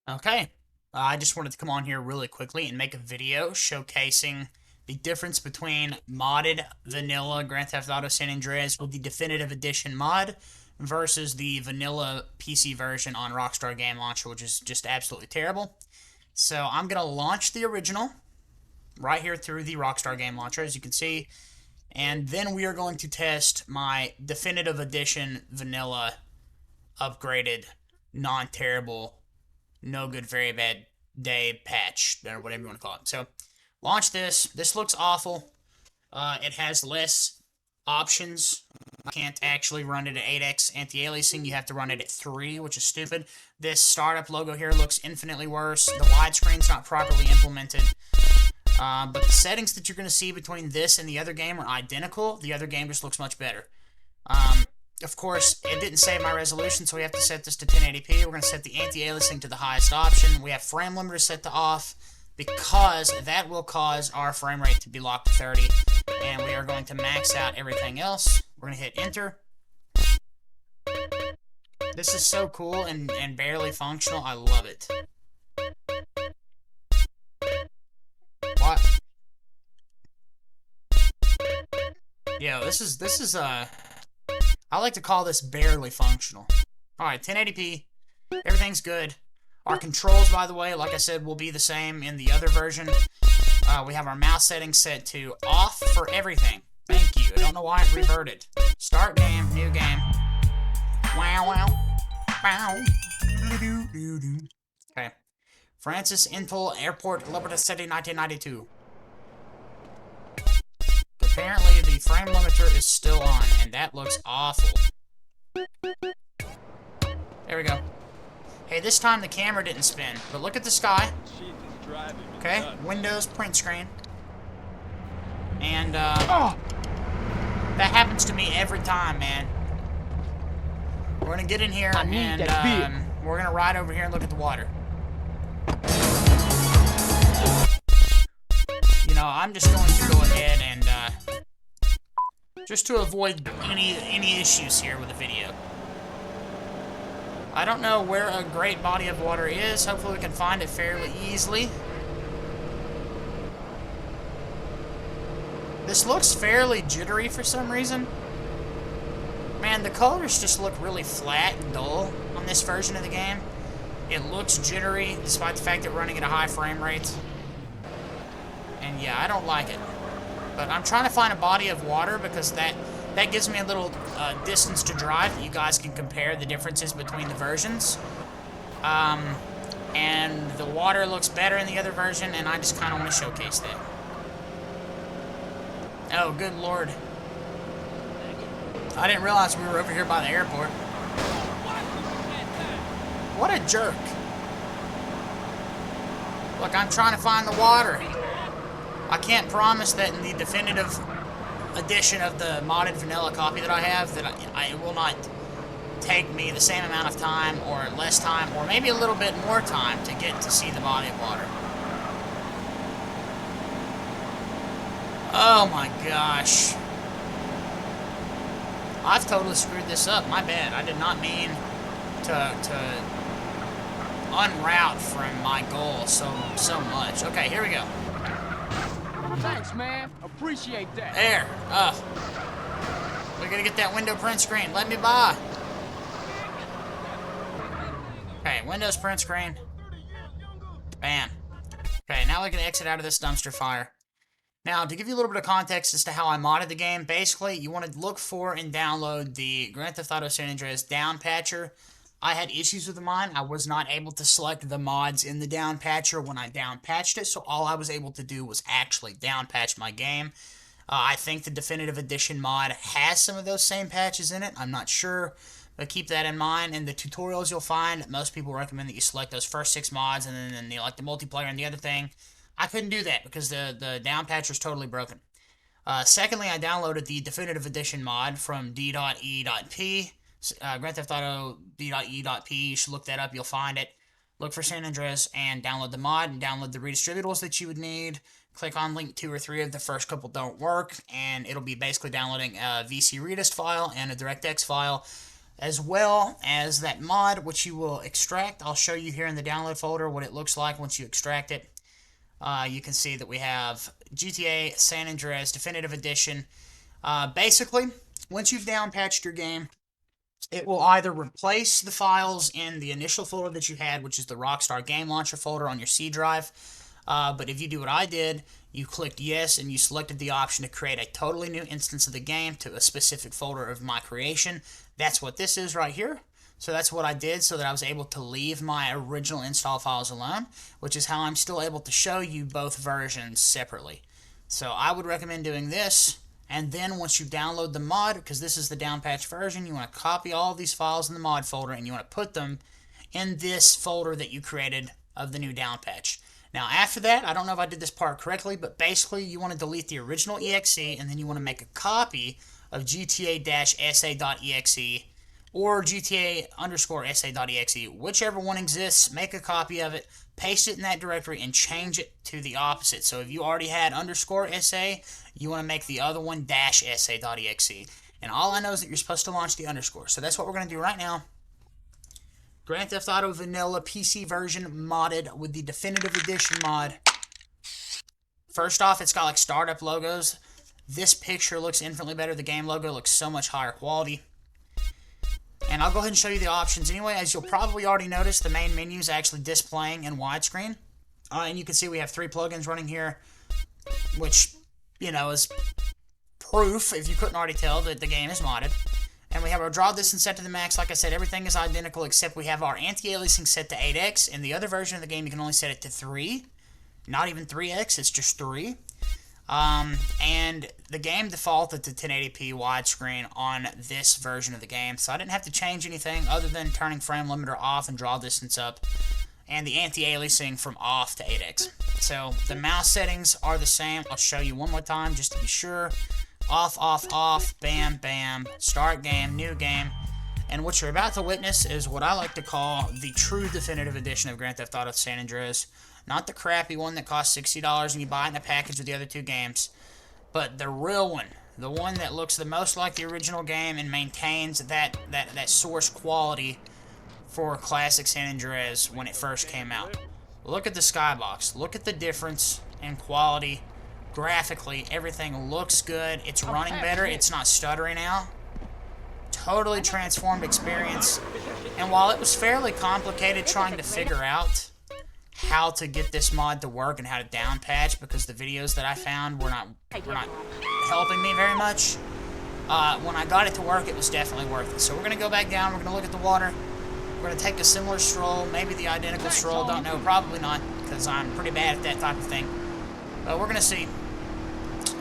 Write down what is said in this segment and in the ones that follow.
Okay, I just wanted to come on here really quickly and make a video showcasing the difference between modded vanilla Grand Theft Auto San Andreas with the Definitive Edition mod versus the vanilla PC version on Rockstar Game Launcher, which is just absolutely terrible. So I'm going to launch the original right here through the Rockstar Game Launcher, as you can see, and then we are going to test my Definitive Edition vanilla upgraded, non-terrible, no good, very bad day patch, or whatever you want to call it. So, launch this. This looks awful. It has less options. I can't actually run it at 8x anti-aliasing. You have to run it at 3, which is stupid. This startup logo here looks infinitely worse. The widescreen's not properly implemented. But the settings that you're going to see between this and the other game are identical. The other game just looks much better. Of course, it didn't save my resolution, so we have to set this to 1080p. We're going to set the anti-aliasing to the highest option. We have frame limiter set to off because that will cause our frame rate to be locked to 30. And we are going to max out everything else. We're going to hit enter. This is so cool and barely functional. I love it. What? Yo, this is I like to call this barely functional. Alright, 1080p. Everything's good. Our controls, by the way, like I said, will be the same in the other version. We have our mouse settings set to off for everything. Thank you. I don't know why it reverted. Start game, new game. Wow, wow. Wow. Okay. Francis Intel Airport, Liberty City, 1992. Apparently, the frame limiter is still on, and that looks awful. There we go. Hey, this time the camera didn't spin, but look at the sky. Okay, Windows print screen. And, that happens to me every time, man. We're gonna get in here, and, we're gonna ride over here and look at the water. You know, I'm just going to go ahead and, just to avoid any issues here with the video. I don't know where a great body of water is. Hopefully we can find it fairly easily. This looks fairly jittery for some reason. Man, the colors just look really flat and dull on this version of the game. It looks jittery, despite the fact that we're running at a high frame rate. And yeah, I don't like it. But I'm trying to find a body of water because that gives me a little distance to drive that you guys can compare the differences between the versions. And the water looks better in the other version, and I just kind of want to showcase that. Oh, good lord. I didn't realize we were over here by the airport. What a jerk. Look, I'm trying to find the water. I can't promise that in the definitive edition of the modded vanilla copy that I have, that it will not take me the same amount of time, or less time, or maybe a little bit more time to get to see the body of water. Oh my gosh. I've totally screwed this up. My bad. I did not mean to unroute from my goal so much. Okay, here we go. Thanks, man. Appreciate that. There. We're gonna get that window print screen. Let me by. Okay, Windows print screen. Bam. Okay, now we can exit out of this dumpster fire. Now, to give you a little bit of context as to how I modded the game, basically, you want to look for and download the Grand Theft Auto San Andreas down patcher. I had issues with mine. I was not able to select the mods in the down patcher when I down patched it, so all I was able to do was actually down patch my game. I think the Definitive Edition mod has some of those same patches in it. I'm not sure, but keep that in mind. In the tutorials you'll find, most people recommend that you select those first 6 mods and then like the multiplayer and the other thing. I couldn't do that because the down patcher is totally broken. Secondly, I downloaded the Definitive Edition mod from d.e.p. Grand Theft Auto d.e.p. You should look that up. You'll find it. Look for San Andreas and download the mod and download the redistributables that you would need. Click on link 2 or 3 if the first couple don't work, and it'll be basically downloading a VC Redist file and a DirectX file. as well as that mod, which you will extract. I'll show you here in the download folder what it looks like once you extract it. You can see that we have GTA San Andreas Definitive Edition. Basically, once you've downpatched your game, it will either replace the files in the initial folder that you had, which is the Rockstar Game Launcher folder on your C drive. But if you do what I did, you clicked yes and you selected the option to create a totally new instance of the game to a specific folder of my creation. That's what this is right here. So that's what I did so that I was able to leave my original install files alone, which is how I'm still able to show you both versions separately. So I would recommend doing this. And then once you download the mod, because this is the downpatch version, you want to copy all of these files in the mod folder and you want to put them in this folder that you created of the new downpatch. Now after that, I don't know if I did this part correctly, but basically you want to delete the original exe and then you want to make a copy of GTA-sa.exe or GTA_sa.exe, whichever one exists. Make a copy of it, paste it in that directory, and change it to the opposite. So if you already had _sa, you want to make the other one -sa.exe. And all I know is that you're supposed to launch the underscore. So that's what we're going to do right now. Grand Theft Auto Vanilla PC version modded with the Definitive Edition mod. First off, it's got like startup logos. This picture looks infinitely better. The game logo looks so much higher quality. And I'll go ahead and show you the options anyway. As you'll probably already notice, the main menu is actually displaying in widescreen. And you can see we have 3 plugins running here, which, you know, is proof, if you couldn't already tell, that the game is modded. And we have our draw distance set to the max. Like I said, everything is identical except we have our anti-aliasing set to 8x. In the other version of the game, you can only set it to 3. Not even 3x, it's just 3. And the game defaulted to 1080p widescreen on this version of the game, so I didn't have to change anything other than turning frame limiter off and draw distance up, and the anti-aliasing from off to 8x. So the mouse settings are the same. I'll show you one more time just to be sure. Off, off, off, bam, bam, start game, new game. And what you're about to witness is what I like to call the true definitive edition of Grand Theft Auto San Andreas. Not the crappy one that costs $60 and you buy it in a package with the other 2 games, but the real one. The one that looks the most like the original game and maintains that source quality for classic San Andreas when it first came out. Look at the skybox. Look at the difference in quality. Graphically, everything looks good. It's running better. It's not stuttering now. Totally transformed experience. And while it was fairly complicated trying to figure out how to get this mod to work and how to downpatch, because the videos that I found were not helping me very much, when I got it to work, it was definitely worth it. So we're going to go back down. We're going to look at the water. We're going to take a similar stroll, maybe the identical stroll. Don't know. Probably not, because I'm pretty bad at that type of thing. But we're going to see.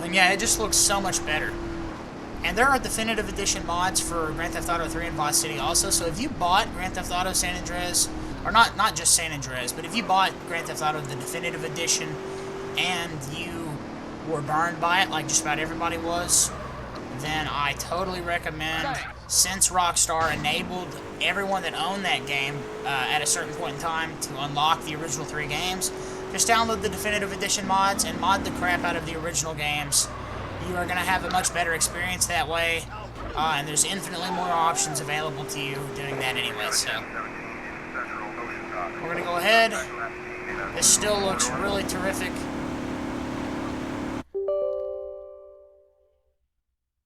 And yeah, it just looks so much better. And there are Definitive Edition mods for Grand Theft Auto 3 and Vice City also. So if you bought Grand Theft Auto San Andreas, or not just San Andreas, but if you bought Grand Theft Auto the Definitive Edition and you were burned by it, like just about everybody was, then I totally recommend, since Rockstar enabled everyone that owned that game at a certain point in time to unlock the original 3 games, just download the Definitive Edition mods and mod the crap out of the original games. You are going to have a much better experience that way, and there's infinitely more options available to you doing that anyway, so we're going to go ahead. This still looks really terrific.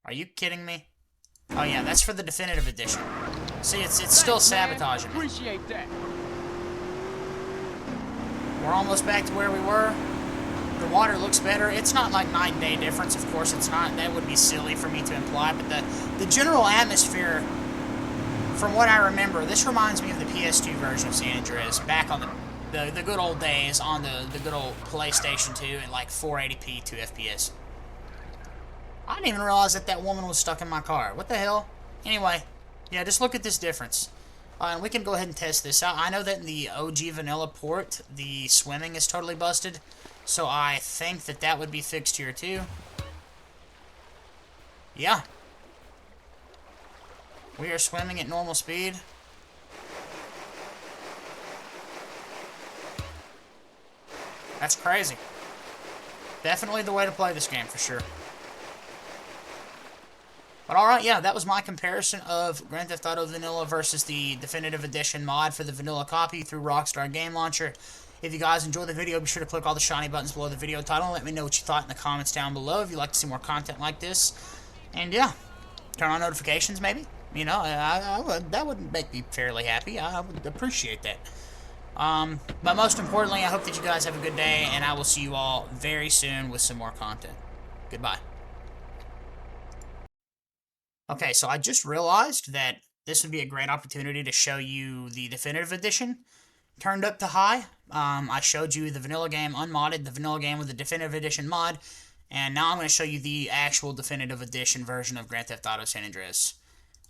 Are you kidding me? Oh yeah, that's for the Definitive Edition. See, it's still sabotaging me. Appreciate that. We're almost back to where we were. The water looks better. It's not like night and day difference, of course it's not. That would be silly for me to imply, but the general atmosphere, from what I remember, this reminds me of the PS2 version of San Andreas, back on the good old days on the good old PlayStation 2 at like 480p 2 FPS. I didn't even realize that woman was stuck in my car. What the hell? Anyway, yeah, just look at this difference. And we can go ahead and test this out. I know that in the OG Vanilla port, the swimming is totally busted, so I think that would be fixed here too. Yeah. We are swimming at normal speed. That's crazy. Definitely the way to play this game for sure. But alright, yeah, that was my comparison of Grand Theft Auto Vanilla versus the Definitive Edition mod for the vanilla copy through Rockstar Game Launcher. If you guys enjoyed the video, be sure to click all the shiny buttons below the video title and let me know what you thought in the comments down below if you'd like to see more content like this. And yeah, turn on notifications maybe. You know, that would make me fairly happy. I would appreciate that. But most importantly, I hope that you guys have a good day, and I will see you all very soon with some more content. Goodbye. Okay, so I just realized that this would be a great opportunity to show you the Definitive Edition turned up to high. I showed you the vanilla game unmodded, the vanilla game with the Definitive Edition mod, and now I'm going to show you the actual Definitive Edition version of Grand Theft Auto San Andreas.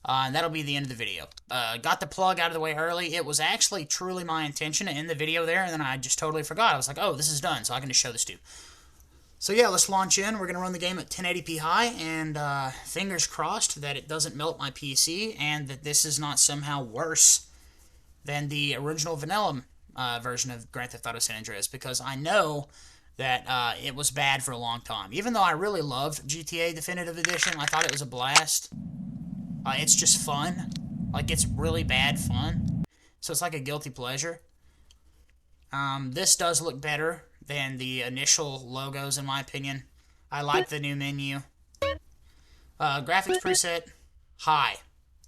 And that'll be the end of the video. Got the plug out of the way early. It was actually truly my intention to end the video there, and then I just totally forgot. I was like, oh, this is done, so I can just show this to you. So yeah, let's launch in. We're going to run the game at 1080p high, and fingers crossed that it doesn't melt my PC, and that this is not somehow worse than the original vanilla version of Grand Theft Auto San Andreas, because I know that it was bad for a long time. Even though I really loved GTA Definitive Edition, I thought it was a blast. It's just fun. Like, it's really bad fun. So it's like a guilty pleasure. This does look better than the initial logos, in my opinion. I like the new menu. Graphics preset, high.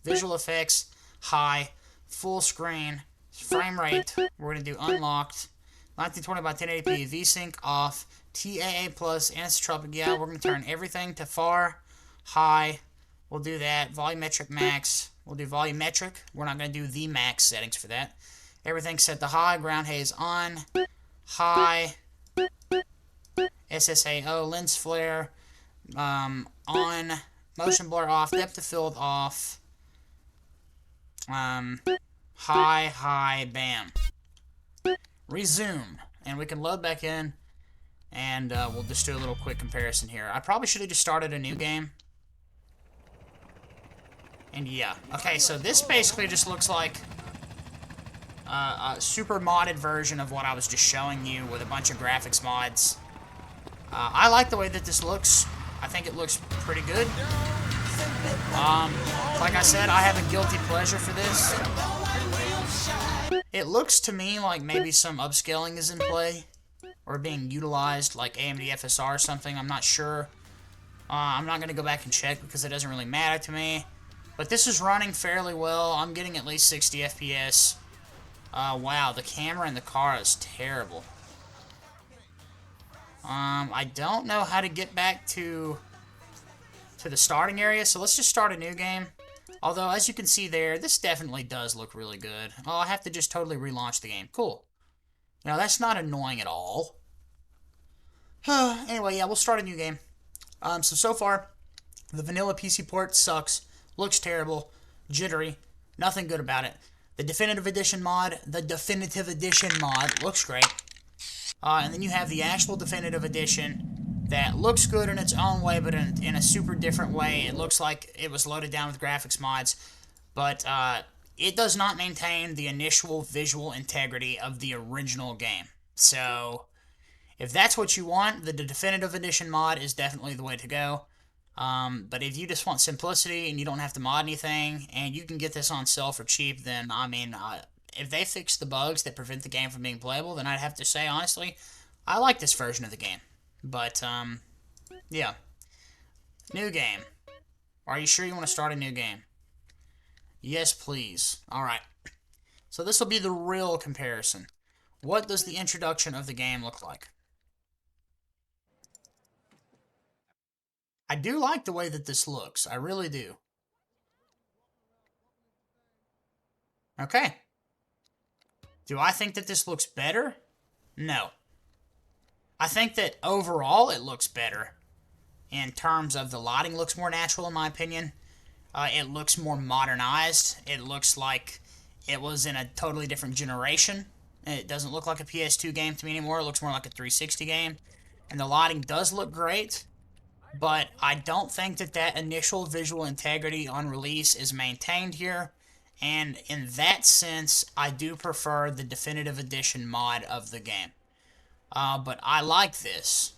Visual effects, high. Full screen. Frame rate, we're going to do unlocked. 1920 by 1080p, VSync off. TAA plus, anisotropic, yeah, we're going to turn everything to far, high. We'll do that. Volumetric max. We'll do volumetric. We're not going to do the max settings for that. Everything's set to high. Ground haze on. High. SSAO. Lens flare. On. Motion blur off. Depth of field off. High. Bam. Resume. And we can load back in. And we'll just do a little quick comparison here. I probably should have just started a new game. And yeah. Okay, so this basically just looks like a super modded version of what I was just showing you with a bunch of graphics mods. I like the way that this looks. I think it looks pretty good. Like I said, I have a guilty pleasure for this. It looks to me like maybe some upscaling is in play or being utilized, like AMD FSR or something. I'm not sure. I'm not going to go back and check because it doesn't really matter to me. But this is running fairly well. I'm getting at least 60 FPS. Wow, the camera in the car is terrible. I don't know how to get back to the starting area, so let's just start a new game. Although, as you can see there, this definitely does look really good. Oh, I have to just totally relaunch the game. Cool. Now, that's not annoying at all. Anyway, yeah, we'll start a new game. So far, the vanilla PC port sucks. Looks terrible, jittery, nothing good about it. The Definitive Edition mod, looks great. And then you have the actual Definitive Edition that looks good in its own way, but in a super different way. It looks like it was loaded down with graphics mods, but it does not maintain the initial visual integrity of the original game. So, if that's what you want, the Definitive Edition mod is definitely the way to go. But if you just want simplicity and you don't have to mod anything and you can get this on sale for cheap, then, I mean, if they fix the bugs that prevent the game from being playable, then I'd have to say, honestly, I like this version of the game. But, yeah. New game. Are you sure you want to start a new game? Yes, please. Alright. So this will be the real comparison. What does the introduction of the game look like? I do like the way that this looks. I really do. Okay. Do I think that this looks better? No. I think that overall it looks better. In terms of the lighting looks more natural in my opinion. It looks more modernized. It looks like it was in a totally different generation. It doesn't look like a PS2 game to me anymore. It looks more like a 360 game. And the lighting does look great. But I don't think that that initial visual integrity on release is maintained here. And in that sense, I do prefer the Definitive Edition mod of the game. But I like this.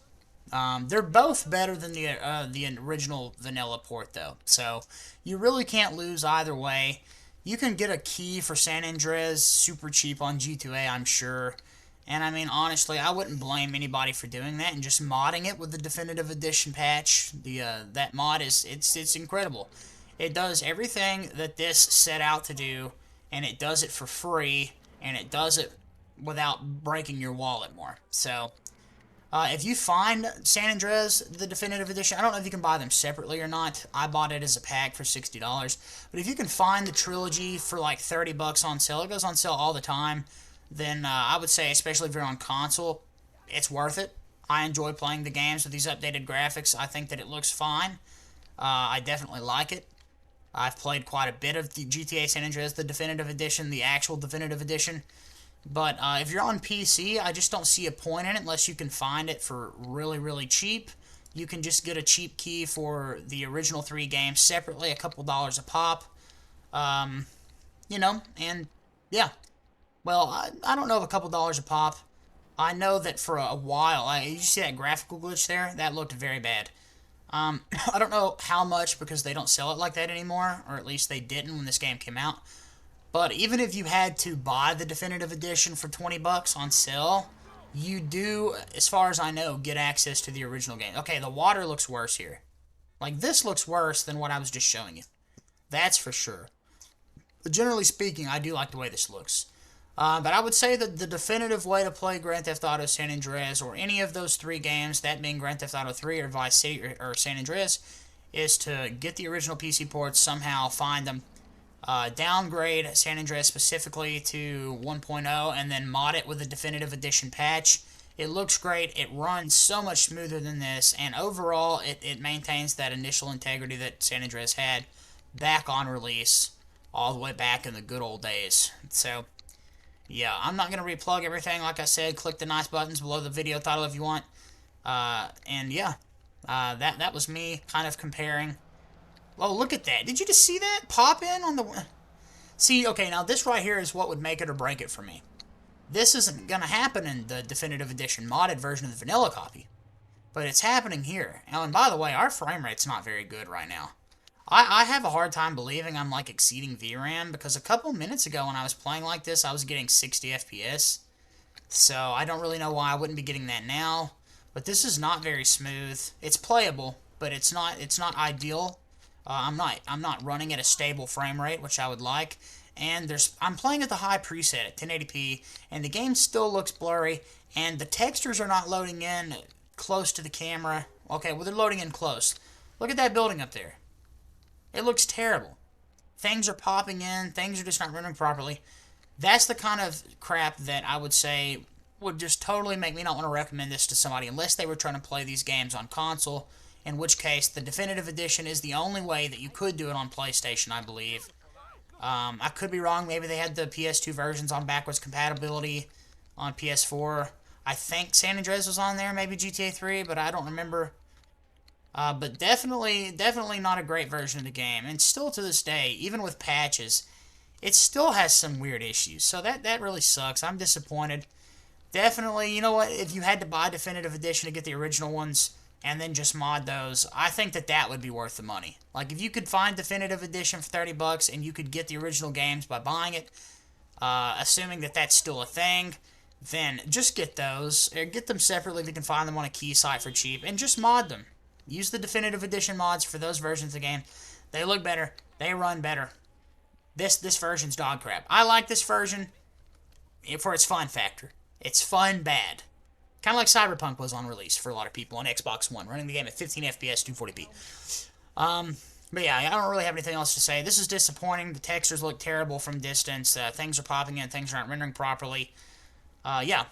They're both better than the original vanilla port though, so you really can't lose either way. You can get a key for San Andreas super cheap on G2A, I'm sure. And I mean, honestly, I wouldn't blame anybody for doing that and just modding it with the definitive edition patch. The that mod is it's incredible. It does everything that this set out to do, and it does it for free, and it does it without breaking your wallet more. So if you find San Andreas, the definitive edition, I don't know if you can buy them separately or not. I bought it as a pack for $60. But if you can find the trilogy for like $30 on sale, it goes on sale all the time, then I would say, especially if you're on console, it's worth it. I enjoy playing the games with these updated graphics. I think that it looks fine. I definitely like it. I've played quite a bit of the GTA San Andreas, the definitive edition, the actual definitive edition. But if you're on PC, I just don't see a point in it unless you can find it for really, really cheap. You can just get a cheap key for the original 3 games separately, a couple dollars a pop. Um, and yeah. Well, I don't know if a couple dollars a pop. I know that for a while, you see that graphical glitch there? That looked very bad. I don't know how much because they don't sell it like that anymore, or at least they didn't when this game came out. But even if you had to buy the definitive edition for $20 on sale, you do, as far as I know, get access to the original game. Okay, the water looks worse here. Like, this looks worse than what I was just showing you. That's for sure. But generally speaking, I do like the way this looks. But I would say that the definitive way to play Grand Theft Auto San Andreas, or any of those 3 games, that being Grand Theft Auto 3 or Vice City or San Andreas, is to get the original PC ports, somehow find them, downgrade San Andreas specifically to 1.0, and then mod it with a definitive edition patch. It looks great. It runs so much smoother than this, and overall, it maintains that initial integrity that San Andreas had back on release, all the way back in the good old days. So, yeah, I'm not going to replug everything. Like I said, click the nice buttons below the video title if you want. And yeah, that was me kind of comparing. Oh, look at that. Did you just see that pop in on the... See, okay, now this right here is what would make it or break it for me. This isn't going to happen in the definitive edition modded version of the vanilla copy. But it's happening here. Oh, and by the way, our frame rate's not very good right now. I have a hard time believing I'm, like, exceeding VRAM, because a couple minutes ago when I was playing like this, I was getting 60 FPS. So I don't really know why I wouldn't be getting that now. But this is not very smooth. It's playable, but it's not ideal. I'm not running at a stable frame rate, which I would like. And I'm playing at the high preset at 1080p, and the game still looks blurry, and the textures are not loading in close to the camera. Okay, well, they're loading in close. Look at that building up there. It looks terrible. Things are popping in. Things are just not running properly. That's the kind of crap that I would say would just totally make me not want to recommend this to somebody unless they were trying to play these games on console, in which case the definitive edition is the only way that you could do it on PlayStation, I believe. I could be wrong. Maybe they had the PS2 versions on backwards compatibility on PS4. I think San Andreas was on there, maybe GTA 3, but I don't remember. But definitely not a great version of the game. And still to this day, even with patches, it still has some weird issues. So that really sucks. I'm disappointed. Definitely, you know what? If you had to buy Definitive Edition to get the original ones and then just mod those, I think that would be worth the money. Like, if you could find Definitive Edition for $30 and you could get the original games by buying it, assuming that that's still a thing, then just get those. Or get them separately if you can find them on a key site for cheap, and just mod them. Use the Definitive Edition mods for those versions of the game. They look better. They run better. This version's dog crap. I like this version for its fun factor. It's fun bad. Kind of like Cyberpunk was on release for a lot of people on Xbox One, running the game at 15 FPS, 240p. But yeah, I don't really have anything else to say. This is disappointing. The textures look terrible from distance. Things are popping in. Things aren't rendering properly. Yeah.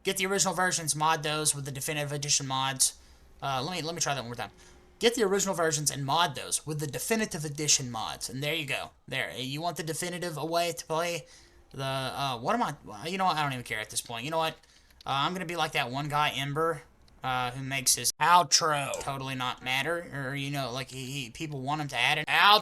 Get the original versions. Mod those with the Definitive Edition mods. Let me try that one more time. Get the original versions and mod those with the Definitive Edition mods. And there you go. There. You want the definitive way to play the, what am I, you know what, I don't even care at this point. You know what, I'm gonna be like that one guy, Ember, who makes his outro totally not matter, or, you know, like, people want him to add an outro.